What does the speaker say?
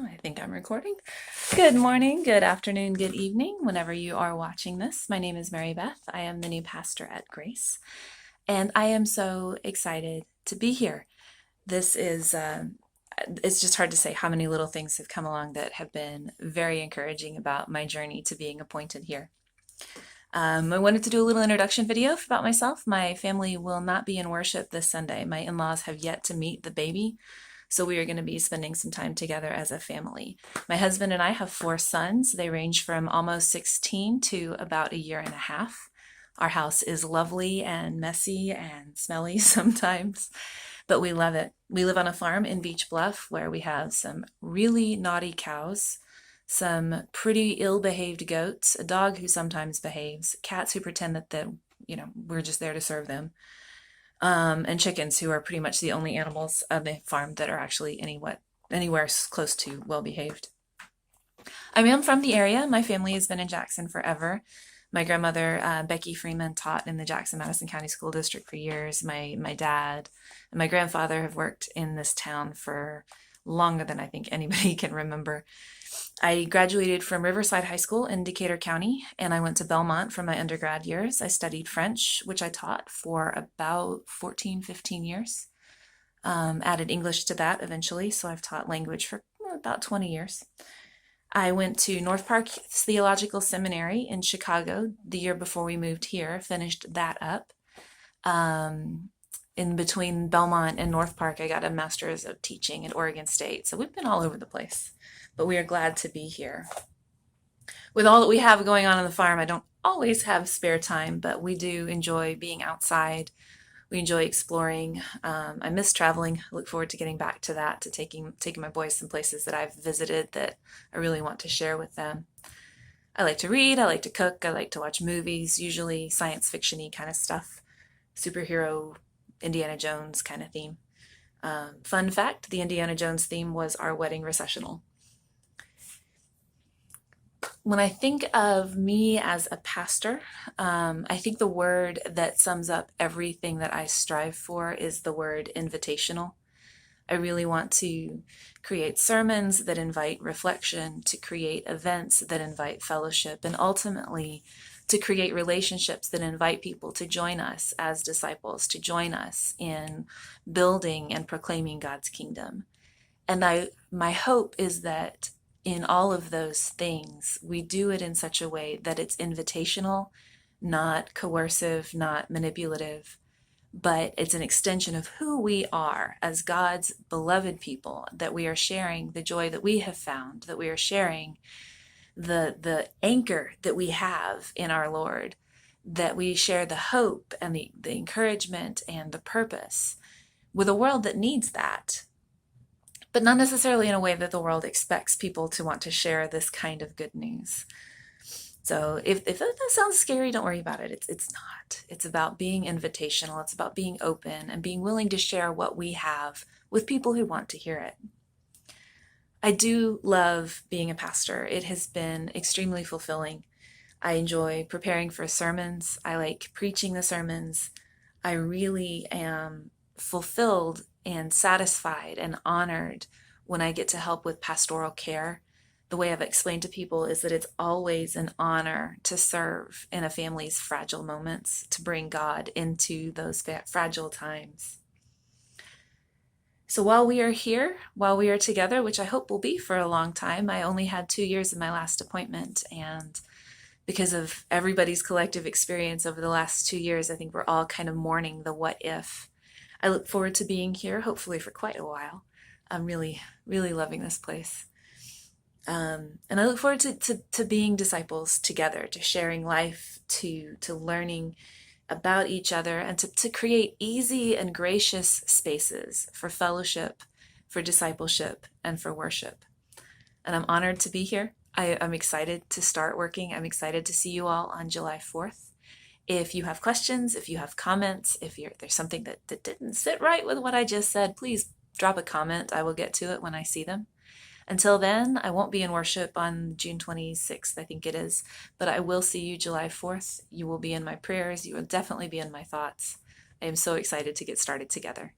I think I'm recording. Good morning, good afternoon, good evening, whenever you are watching this. My name is Mary Beth. I am the new pastor at Grace, and I am so excited to be here. This is, it's just hard to say how many little things have come along that have been very encouraging about my journey to being appointed here. I wanted to do a little introduction video about myself. My family will not be in worship this Sunday. My in-laws have yet to meet the baby, so we are going to be spending some time together as a family. My husband and I have 4 sons. They range from almost 16 to about a year and a half. Our house is lovely and messy and smelly sometimes, but we love it. We live on a farm in Beach Bluff where we have some really naughty cows, some pretty ill-behaved goats, a dog who sometimes behaves, cats who pretend that we're just there to serve them, and chickens who are pretty much the only animals on the farm that are actually anywhere close to well behaved. I am from the area. My family has been in Jackson forever. My grandmother, Becky Freeman, taught in the Jackson-Madison County School District for years. My dad and my grandfather have worked in this town for longer than I think anybody can remember. I graduated from Riverside High School in Decatur County, and I went to Belmont for my undergrad years. I studied French, which I taught for about 14, 15 years. Added English to that eventually, so I've taught language for about 20 years. I went to North Park Theological Seminary in Chicago the year before we moved here, finished that up. In between Belmont and North Park, I got a master's of teaching at Oregon State. So we've been all over the place, but we are glad to be here. With all that we have going on the farm, I don't always have spare time, but we do enjoy being outside. We enjoy exploring. I miss traveling. I look forward to getting back to that, to taking my boys some places that I've visited that I really want to share with them. I like to read, I like to cook, I like to watch movies, usually science fiction-y kind of stuff, superhero, Indiana Jones kind of theme. Fun fact, the Indiana Jones theme was our wedding recessional. When I think of me as a pastor, I think the word that sums up everything that I strive for is the word invitational. I really want to create sermons that invite reflection, to create events that invite fellowship, and ultimately to create relationships that invite people to join us as disciples, to join us in building and proclaiming God's kingdom. And my hope is that in all of those things, we do it in such a way that it's invitational, not coercive, not manipulative, but it's an extension of who we are as God's beloved people, that we are sharing the joy that we have found, that we are sharing the anchor that we have in our Lord, that we share the hope and the encouragement and the purpose with a world that needs that, but not necessarily in a way that the world expects people to want to share this kind of good news. So if that sounds scary, don't worry about it. It's not. It's about being invitational. It's about being open and being willing to share what we have with people who want to hear it. I do love being a pastor. It has been extremely fulfilling. I enjoy preparing for sermons. I like preaching the sermons. I really am fulfilled and satisfied and honored when I get to help with pastoral care. The way I've explained to people is that it's always an honor to serve in a family's fragile moments, to bring God into those fragile times. So while we are here, while we are together, which I hope will be for a long time, I only had 2 years in my last appointment, and because of everybody's collective experience over the last 2 years, I think we're all kind of mourning the what if. I look forward to being here, hopefully for quite a while. I'm really, really loving this place. And I look forward to being disciples together, to sharing life, to learning about each other, and to create easy and gracious spaces for fellowship, for discipleship, and for worship. And I'm honored to be here. I'm excited to start working. I'm excited to see you all on July 4th. If you have questions, if you have comments, if there's something that didn't sit right with what I just said, please drop a comment. I will get to it when I see them. Until then, I won't be in worship on June 26th, I think it is, but I will see you July 4th. You will be in my prayers. You will definitely be in my thoughts. I am so excited to get started together.